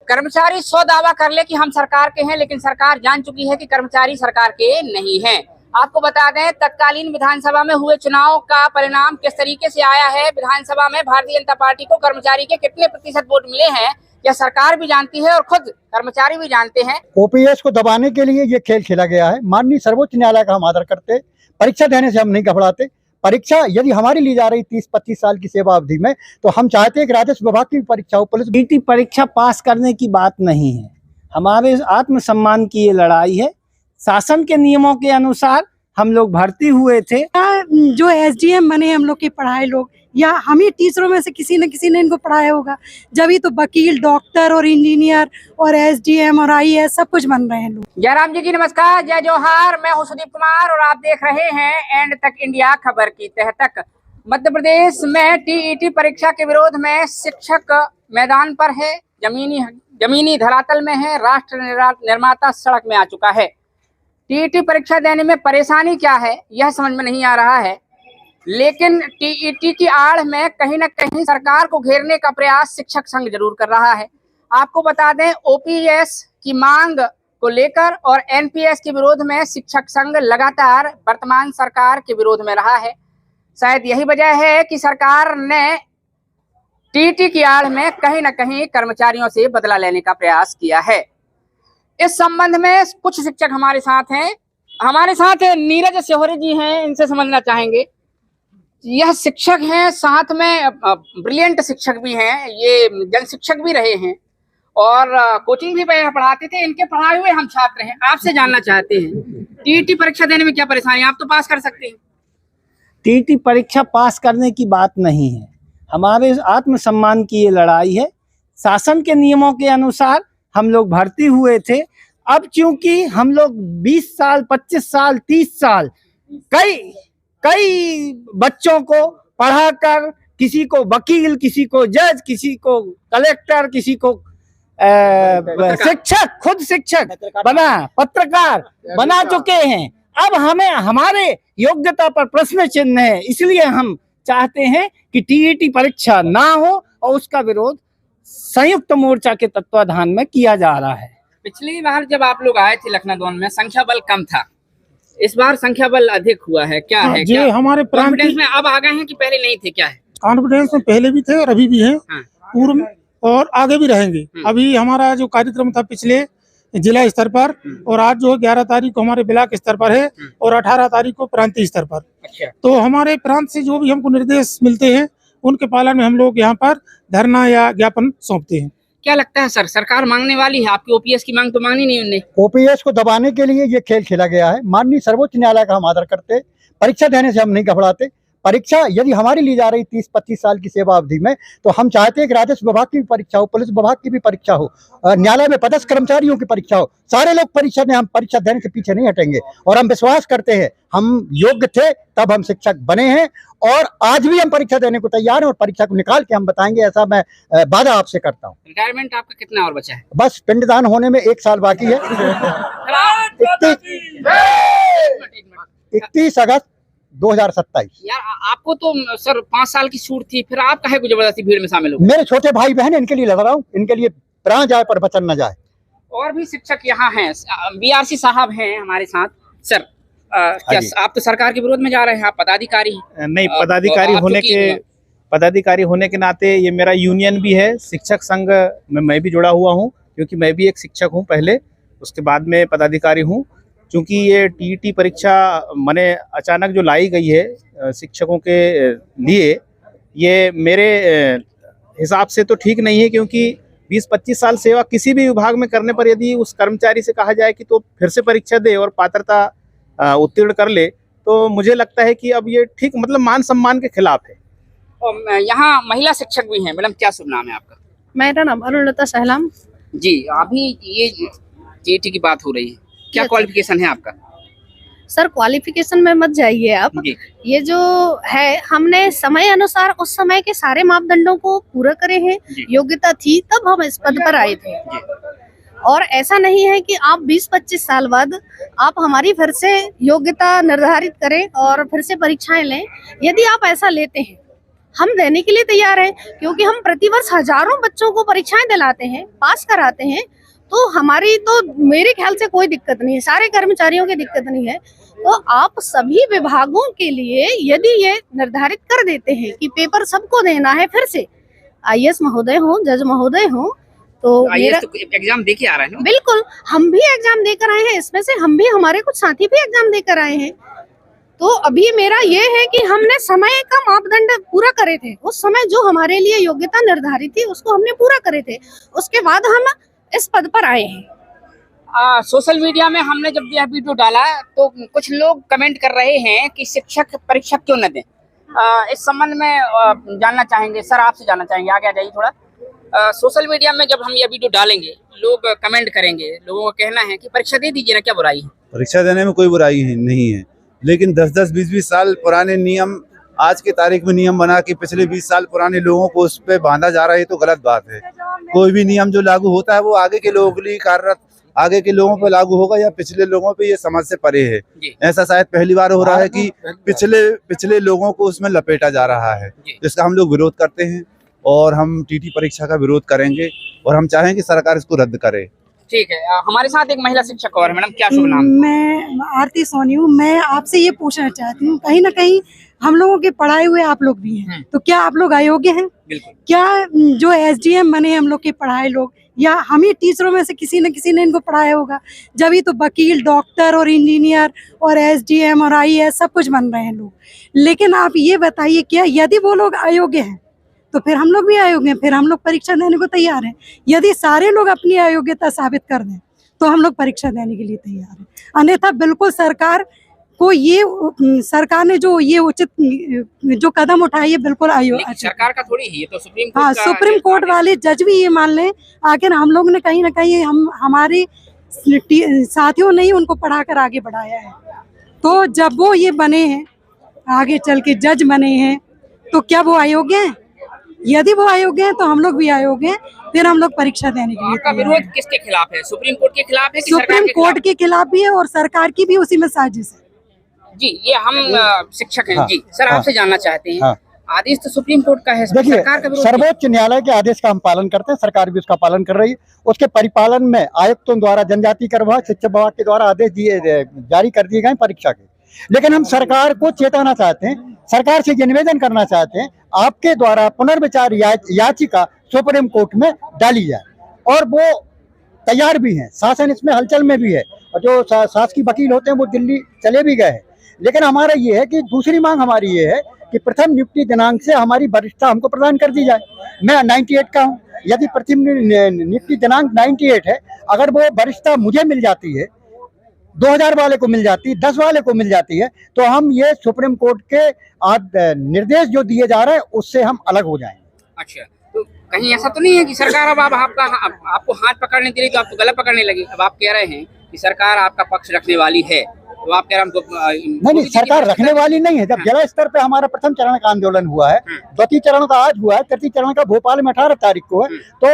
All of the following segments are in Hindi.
कर्मचारी 100 दावा कर ले कि हम सरकार के हैं, लेकिन सरकार जान चुकी है कि कर्मचारी सरकार के नहीं हैं। आपको बता दें, तत्कालीन विधानसभा में हुए चुनाव का परिणाम किस तरीके से आया है, विधानसभा में भारतीय जनता पार्टी को कर्मचारी के कितने प्रतिशत वोट मिले हैं, यह सरकार भी जानती है और खुद कर्मचारी भी जानते हैं। ओपीएस को दबाने के लिए ये खेल खेला गया है। माननीय सर्वोच्च न्यायालय का हम आदर करते, परीक्षा देने से हम नहीं घबराते। परीक्षा यदि हमारी ली जा रही 30-25 साल की सेवा अवधि में, तो हम चाहते हैं कि राजस्व विभाग की परीक्षा हो। पुलिस टीटी परीक्षा पास करने की बात नहीं है, हमारे आत्मसम्मान की ये लड़ाई है। शासन के नियमों के अनुसार हम लोग भर्ती हुए थे। जो एसडीएम बने हम लोग के पढ़ाए लोग, या हम ही टीचरों में से किसी न किसी ने इनको पढ़ाया होगा, जब ही तो वकील, डॉक्टर और इंजीनियर और एसडीएम और आईएएस सब कुछ बन रहे हैं लोग। जयराम जी नमस्कार, जय जोहार। मैं हूं सुदीप कुमार और आप देख रहे हैं एंड तक इंडिया खबर की तह तक। मध्य प्रदेश में टीईटी परीक्षा के विरोध में शिक्षक मैदान पर है, जमीनी धरातल में है, राष्ट्र निर्माता सड़क में आ चुका है। टीईटी परीक्षा देने में परेशानी क्या है यह समझ में नहीं आ रहा है, लेकिन टीईटी की आड़ में कहीं न कहीं सरकार को घेरने का प्रयास शिक्षक संघ जरूर कर रहा है। आपको बता दें, ओपीएस की मांग को लेकर और एनपीएस के विरोध में शिक्षक संघ लगातार वर्तमान सरकार के विरोध में रहा है। शायद यही वजह है कि सरकार ने टीईटी की आड़ में कहीं न कहीं कर्मचारियों से बदला लेने का प्रयास किया है। इस संबंध में कुछ शिक्षक हमारे साथ हैं। हमारे साथ नीरज सेहोरी जी हैं, इनसे समझना चाहेंगे। यह शिक्षक हैं, साथ में ब्रिलियंट शिक्षक भी हैं, ये जन शिक्षक भी रहे हैं और कोचिंग भी पढ़ाते थे। इनके पढ़ाए हुए हम छात्र हैं। आपसे जानना चाहते हैं, टीईटी परीक्षा देने में क्या परेशानी? आप तो पास कर सकते हैं। टीटी परीक्षा पास करने की बात नहीं है, हमारे आत्मसम्मान की ये लड़ाई है। शासन के नियमों के अनुसार हम लोग भर्ती हुए थे। अब चूंकि हम लोग 20 साल, 25 साल, 30 साल कई बच्चों को पढ़ाकर, किसी को वकील, किसी को जज, किसी को कलेक्टर, किसी को शिक्षक, खुद शिक्षक बना, पत्रकार बना चुके हैं। अब हमें हमारे योग्यता पर प्रश्न चिन्ह है, इसलिए हम चाहते हैं कि टीईटी परीक्षा ना हो और उसका विरोध संयुक्त मोर्चा के तत्वाधान में किया जा रहा है। पिछली बार जब आप लोग आए थे लखनऊ में, संख्या बल कम था, इस बार संख्या बल अधिक हुआ है, क्या है? जी, हमारे कॉन्फिडेंस में अब आ गए हैं कि पहले नहीं थे, क्या है? कॉन्फिडेंस में पहले भी थे और अभी भी हैं, पूर्व में और आगे भी रहेंगे। अभी हमारा जो कार्यक्रम था पिछले जिला स्तर पर, और आज जो 11 तारीख को हमारे ब्लॉक स्तर पर है और 18 तारीख को प्रांतीय स्तर पर। अच्छा। तो हमारे प्रांत से जो भी हमको निर्देश मिलते हैं उनके पालन में हम लोग यहाँ पर धरना या ज्ञापन सौंपते हैं। क्या लगता है सर, सरकार मांगने वाली है? आपकी ओपीएस की मांग तो मांगी नहीं उनने। ओपीएस को दबाने के लिए ये खेल खेला गया है। माननीय सर्वोच्च न्यायालय का हम आदर करते, परीक्षा देने से हम नहीं घबराते। परीक्षा यदि हमारी ली जा रही 30-25 साल की सेवा अवधि में, तो हम चाहते हैं कि राजस्व विभाग की भी परीक्षा हो, पुलिस विभाग की भी परीक्षा हो, न्यायालय में पदस्थ कर्मचारियों की परीक्षा हो। सारे लोग परीक्षा दें, हम परीक्षा देने से पीछे नहीं हटेंगे और हम विश्वास करते हैं हम योग्य थे तब हम शिक्षक बने हैं और आज भी हम परीक्षा देने को तैयार हैं और परीक्षा को निकाल के हम बताएंगे, ऐसा मैं वादा आपसे करता हूँ। रिटायरमेंट आपका कितना और बचा है? बस पिंडदान होने में 1 साल बाकी है। 31 अगस्त 2027। यार आपको तो सर 5 साल की छूट थी, फिर आप काहे को जबरदस्ती भीड़ में शामिल हो? मेरे छोटे भाई बहन, इनके लिए लड़ रहा हूँ, इनके लिए प्राण जाए पर वचन न जाए। और भी शिक्षक यहाँ हैं, बीआरसी साहब हैं हमारे साथ। सर क्या आप तो सरकार के विरोध में जा रहे हैं? आप पदाधिकारी हैं? नहीं, पदाधिकारी होने के नाते ये मेरा यूनियन भी है, शिक्षक संघ में मैं भी जुड़ा हुआ हूँ, क्योंकि मैं भी एक शिक्षक हूँ पहले, उसके बाद में पदाधिकारी हूँ। क्योंकि ये टीईटी परीक्षा माने अचानक जो लाई गई है शिक्षकों के लिए, ये मेरे हिसाब से तो ठीक नहीं है, क्योंकि 20-25 साल सेवा किसी भी विभाग में करने पर यदि उस कर्मचारी से कहा जाए कि तो फिर से परीक्षा दे और पात्रता उत्तीर्ण कर ले, तो मुझे लगता है कि अब ये ठीक मतलब मान सम्मान के खिलाफ है। और यहाँ महिला शिक्षक भी हैं। मैडम क्या शुभ नाम है आपका? मेरा नाम अरुणलता सहलाम जी। अभी ये टीईटी की बात हो रही है, क्या क्वालिफिकेशन है आपका? सर, क्वालिफिकेशन में मत जाइए आप। ये जो है, हमने समय अनुसार उस समय के सारे मापदंडों को पूरा करे हैं, योग्यता थी तब हम इस पद पर आए थे। और ऐसा नहीं है कि आप 20-25 साल बाद आप हमारी फिर से योग्यता निर्धारित करें और फिर से परीक्षाएं लें। यदि आप ऐसा लेते हैं, हम देने के लिए तैयार हैं, क्योंकि हम प्रतिवर्ष हजारों बच्चों को परीक्षाएं दिलाते हैं, पास कराते हैं। तो हमारी तो मेरे ख्याल से कोई दिक्कत नहीं है, सारे कर्मचारियों की दिक्कत नहीं है। तो आप सभी विभागों के लिए यदि ये निर्धारित कर देते हैं कि पेपर सबको देना है, फिर से आईएएस महोदय हो, जज महोदय हो, तो मेरा तो एग्जाम दे के आ रहे हैं। बिल्कुल, हम भी एग्जाम देकर आए हैं, इसमें से हम भी, हमारे कुछ साथी भी एग्जाम देकर आए हैं। तो अभी मेरा ये है कि हमने समय का मापदंड पूरा करे थे, उस समय जो हमारे लिए योग्यता निर्धारित थी उसको हमने पूरा करे थे, उसके बाद हम इस पद पर आए हैं। सोशल मीडिया में हमने जब यह वीडियो डाला तो कुछ लोग कमेंट कर रहे हैं कि शिक्षक परीक्षा क्यों न दें। इस संबंध में जानना चाहेंगे, सर आपसे जानना चाहेंगे, आगे आ जाइए थोड़ा। सोशल मीडिया में जब हम यह वीडियो डालेंगे, लोग कमेंट करेंगे, लोगों का कहना है कि परीक्षा दे दीजिए ना, क्या बुराई है? परीक्षा देने में कोई बुराई नहीं है, लेकिन 10-10, 20-20 साल पुराने नियम आज के तारीख में नियम बना के पिछले 20 साल पुराने लोगों को उस पर बांधा जा रहा है, तो गलत बात है। कोई भी नियम जो लागू होता है वो आगे के लोगों के लिए कार्यरत, आगे के लोगों पर लागू होगा या पिछले लोगों पे, ये समझ से परे है। ऐसा शायद पहली बार हो रहा है कि पिछले लोगों को उसमें लपेटा जा रहा है, जिसका हम लोग विरोध करते हैं और हम टीटी परीक्षा का विरोध करेंगे और हम चाहें कि सरकार इसको रद्द करे। ठीक है, हमारे साथ एक महिला शिक्षक और है। मैडम क्या शुभ नाम? मैं आरती सोनी हूँ। मैं आपसे ये पूछना चाहती हूँ, कहीं ना कहीं हम लोगों के पढ़ाए हुए आप लोग भी हैं, तो क्या आप लोग अयोग्य हैं? बिल्कुल। क्या जो एसडीएम बने हम लोग के पढ़ाए लोग, या हम ही टीचरों में से किसी न किसी ने इनको पढ़ाया होगा, जब ही तो वकील, डॉक्टर और इंजीनियर और एसडीएम और आईएएस सब कुछ बन रहे हैं लोग। लेकिन आप ये बताइए, क्या यदि वो लोग अयोग्य हैं तो फिर हम लोग भी अयोग्य हैं, फिर हम लोग परीक्षा देने को तैयार हैं। यदि सारे लोग अपनी अयोग्यता साबित कर दें तो हम लोग परीक्षा देने के लिए तैयार हैं। अन्यथा बिल्कुल सरकार को ये, सरकार ने जो ये उचित जो कदम उठाई है बिल्कुल सरकार का थोड़ी ही, ये तो सुप्रीम कोर्ट हाँ, सुप्रीम कोर्ट वाले जज भी ये मान लें। आखिर हम लोग ने कहीं ना कहीं हमारे साथियों ने ही उनको पढ़ाकर आगे बढ़ाया है। तो जब वो ये बने हैं, आगे चल के जज बने हैं, तो क्या वो अयोग्य हैं? यदि वो अयोग्य हैं तो हम लोग भी अयोग्य हैं, फिर हम लोग परीक्षा देने के लिए। आपका विरोध किसके खिलाफ है? सुप्रीम कोर्ट के खिलाफ है कि सुप्रीम कोर्ट के खिलाफ भी है और सरकार की भी उसी में साजिश है। जी, ये हम शिक्षक हैं। जी सर, आपसे जानना चाहते हैं, आदेश तो सुप्रीम कोर्ट का है, देखिए सरकार का विरोध सर्वोच्च न्यायालय के आदेश का हम पालन करते हैं, सरकार भी उसका पालन कर रही है। उसके परिपालन में आयुक्तों द्वारा, जनजाति कर विभाग, शिक्षा विभाग के द्वारा आदेश जारी कर दिए गए परीक्षा के। लेकिन हम सरकार को चेताना चाहते हैं, सरकार से ये निवेदन करना चाहते हैं, आपके द्वारा पुनर्विचार याचिका सुप्रीम कोर्ट में डाली जाए, और वो तैयार भी हैं, शासन इसमें हलचल में भी है, और जो शासकीय वकील होते हैं वो दिल्ली चले भी गए हैं। लेकिन हमारा ये है कि दूसरी मांग हमारी ये है कि प्रथम नियुक्ति दिनांक से हमारी वरिष्ठता हमको प्रदान कर दी जाए। मैं 98 का हूँ, यदि प्रथम नियुक्ति दिनांक 98 है, अगर वो वरिष्ठता मुझे मिल जाती है, 2000 वाले को मिल जाती है, 10 वाले को मिल जाती है, तो हम ये सुप्रीम कोर्ट के निर्देश जो दिए जा रहे हैं उससे हम अलग हो जाएंगे। अच्छा, तो कहीं ऐसा तो नहीं है कि सरकार अब आपको हाथ पकड़ने के लिए तो आपको गला पकड़ने लगी? अब आप कह रहे हैं कि सरकार आपका पक्ष रखने वाली है, तो आप कह रहे हैं नहीं, सरकार रखने वाली नहीं है। जब जिला स्तर पे हमारा प्रथम चरण का आंदोलन हुआ है, द्वितीय चरण का आज हुआ है, तृतीय चरण का भोपाल में 18 तारीख को है, तो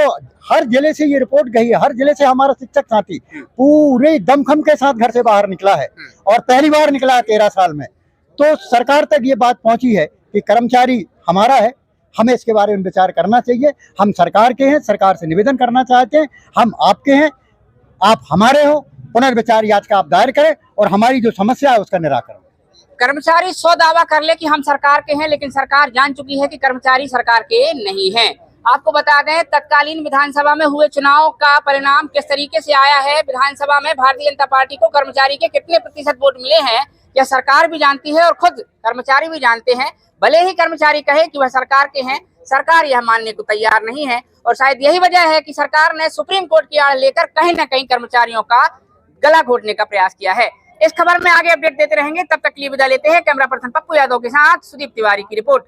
हर जिले से ये रिपोर्ट गई है, हर जिले से हमारा शिक्षक साथी पूरे दमखम के साथ घर से बाहर निकला है, और पहली बार निकला है 13 साल में। तो सरकार तक ये बात पहुंची है कि कर्मचारी हमारा है, हमें इसके बारे में विचार करना चाहिए। हम सरकार के हैं, सरकार से निवेदन करना चाहते हैं, हम आपके हैं, आप हमारे हो, पुनर्विचार याचिका आप दायर करें और हमारी जो समस्या है उसका निराकरण। कर्मचारी 100 दावा कर ले कि हम सरकार के हैं, लेकिन सरकार जान चुकी है कि कर्मचारी सरकार के नहीं हैं। आपको बता दें, तत्कालीन विधानसभा में हुए चुनाव का परिणाम किस तरीके से आया है, विधानसभा में भारतीय जनता पार्टी को कर्मचारी के कितने प्रतिशत वोट मिले हैं, यह सरकार भी जानती है और खुद कर्मचारी भी जानते हैं। भले ही कर्मचारी कहे कि वह सरकार के हैं, सरकार यह मानने को तैयार नहीं है, और शायद यही वजह है कि सरकार ने सुप्रीम कोर्ट की आड़ लेकर कहीं न कहीं कर्मचारियों का गला घोटने का प्रयास किया है। इस खबर में आगे अपडेट देते रहेंगे, तब तक के लिए विदा लेते हैं। कैमरा पर्सन पप्पू यादव के साथ सुदीप तिवारी की रिपोर्ट।